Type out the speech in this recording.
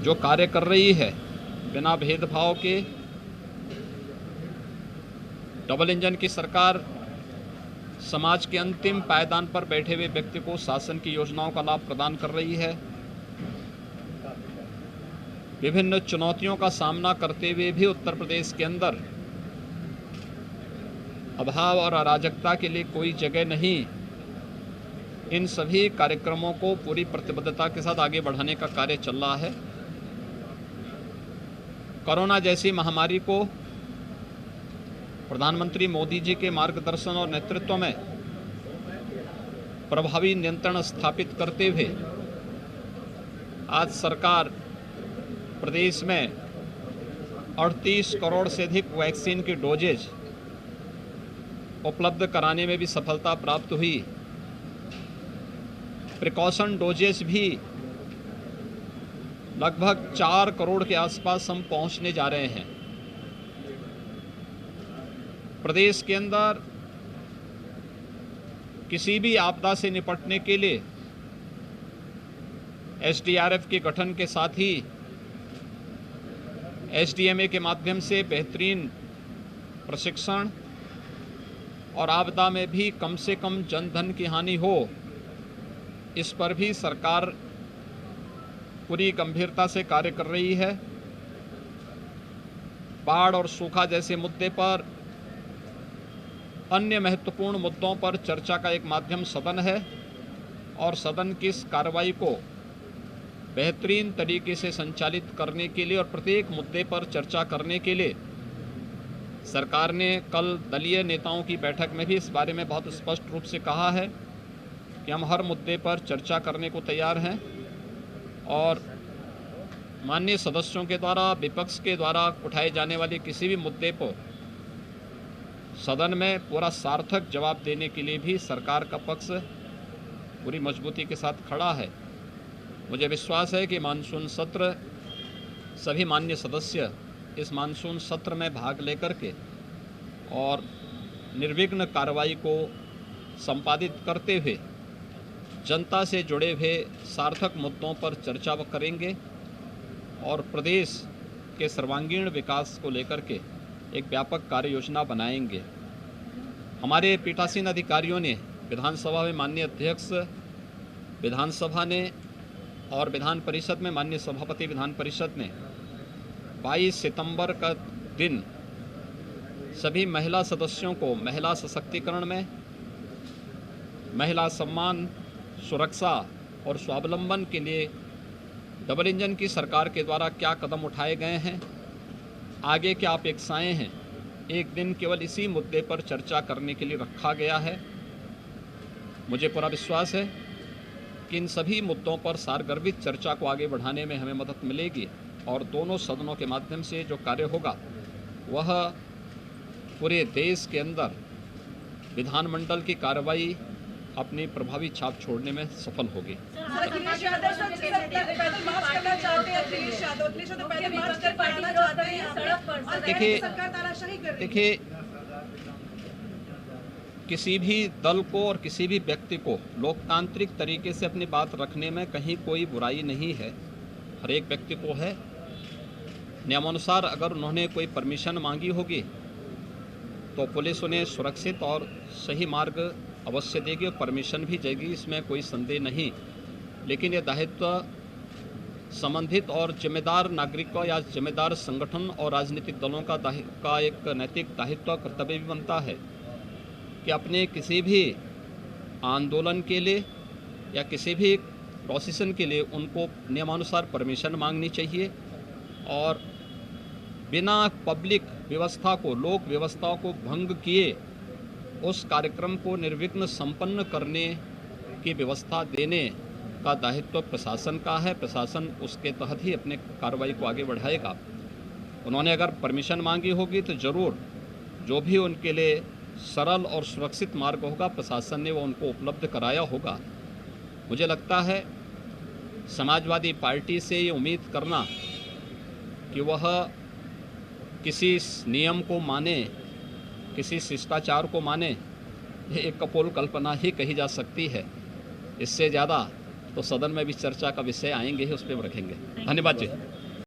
जो कार्य कर रही है बिना भेदभाव के, डबल इंजन की सरकार समाज के अंतिम पायदान पर बैठे हुए व्यक्ति को शासन की योजनाओं का लाभ प्रदान कर रही है। विभिन्न चुनौतियों का सामना करते हुए भी उत्तर प्रदेश के अंदर अभाव और अराजकता के लिए कोई जगह नहीं। इन सभी कार्यक्रमों को पूरी प्रतिबद्धता के साथ आगे बढ़ाने का कार्य चल रहा है। कोरोना जैसी महामारी को प्रधानमंत्री मोदी जी के मार्गदर्शन और नेतृत्व में प्रभावी नियंत्रण स्थापित करते हुए आज सरकार प्रदेश में 38 करोड़ से अधिक वैक्सीन की डोजेज उपलब्ध कराने में भी सफलता प्राप्त हुई। प्रिकॉशन डोजेज भी लगभग 4 करोड़ के आसपास हम पहुंचने जा रहे हैं। प्रदेश के अंदर किसी भी आपदा से निपटने के लिए एसडीआरएफ के गठन के साथ ही एसडीएमए के माध्यम से बेहतरीन प्रशिक्षण और आपदा में भी कम से कम जनधन की हानि हो, इस पर भी सरकार पूरी गंभीरता से कार्य कर रही है। बाढ़ और सूखा जैसे मुद्दे पर, अन्य महत्वपूर्ण मुद्दों पर चर्चा का एक माध्यम सदन है और सदन की इस कार्रवाई को बेहतरीन तरीके से संचालित करने के लिए और प्रत्येक मुद्दे पर चर्चा करने के लिए सरकार ने कल दलीय नेताओं की बैठक में भी इस बारे में बहुत स्पष्ट रूप से कहा है कि हम हर मुद्दे पर चर्चा करने को तैयार हैं और माननीय सदस्यों के द्वारा, विपक्ष के द्वारा उठाए जाने वाले किसी भी मुद्दे पर सदन में पूरा सार्थक जवाब देने के लिए भी सरकार का पक्ष पूरी मजबूती के साथ खड़ा है। मुझे विश्वास है कि मानसून सत्र, सभी माननीय सदस्य इस मानसून सत्र में भाग लेकर के और निर्विघ्न कार्रवाई को संपादित करते हुए जनता से जुड़े हुए सार्थक मुद्दों पर चर्चा करेंगे और प्रदेश के सर्वांगीण विकास को लेकर के एक व्यापक कार्य योजना बनाएंगे। हमारे पीठासीन अधिकारियों ने विधानसभा में माननीय अध्यक्ष विधानसभा ने और विधान परिषद में माननीय सभापति विधान परिषद ने 22 सितंबर का दिन सभी महिला सदस्यों को महिला सशक्तिकरण में, महिला सम्मान, सुरक्षा और स्वावलंबन के लिए डबल इंजन की सरकार के द्वारा क्या कदम उठाए गए हैं, आगे क्या अपेक्षाएं हैं, एक दिन केवल इसी मुद्दे पर चर्चा करने के लिए रखा गया है। मुझे पूरा विश्वास है कि इन सभी मुद्दों पर सारगर्भित चर्चा को आगे बढ़ाने में हमें मदद मिलेगी और दोनों सदनों के माध्यम से जो कार्य होगा वह पूरे देश के अंदर विधानमंडल की कार्रवाई अपनी प्रभावी छाप छोड़ने में सफल होगी। देखिए, किसी भी दल को और किसी भी व्यक्ति को लोकतांत्रिक तरीके से अपनी बात रखने में कहीं कोई बुराई नहीं है। हर एक व्यक्ति को है। नियमानुसार अगर उन्होंने कोई परमिशन मांगी होगी तो पुलिस उन्हें सुरक्षित और सही मार्ग अवश्य देगी और परमिशन भी देगी, इसमें कोई संदेह नहीं। लेकिन ये दायित्व संबंधित और जिम्मेदार नागरिकों या जिम्मेदार संगठन और राजनीतिक दलों का एक नैतिक दायित्व कर्तव्य भी बनता है कि अपने किसी भी आंदोलन के लिए या किसी भी प्रोसेशन के लिए उनको नियमानुसार परमिशन मांगनी चाहिए और बिना पब्लिक व्यवस्था को, लोक व्यवस्था को भंग किए उस कार्यक्रम को निर्विघ्न संपन्न करने की व्यवस्था देने का दायित्व प्रशासन का है। प्रशासन उसके तहत ही अपने कार्रवाई को आगे बढ़ाएगा। उन्होंने अगर परमिशन मांगी होगी तो ज़रूर जो भी उनके लिए सरल और सुरक्षित मार्ग होगा प्रशासन ने वो उनको उपलब्ध कराया होगा। मुझे लगता है समाजवादी पार्टी से ये उम्मीद करना कि वह किसी नियम को माने, किसी शिष्टाचार को माने, ये एक कपोल कल्पना ही कही जा सकती है। इससे ज़्यादा तो सदन में भी चर्चा का विषय आएंगे ही, उस पर रखेंगे। धन्यवाद जी।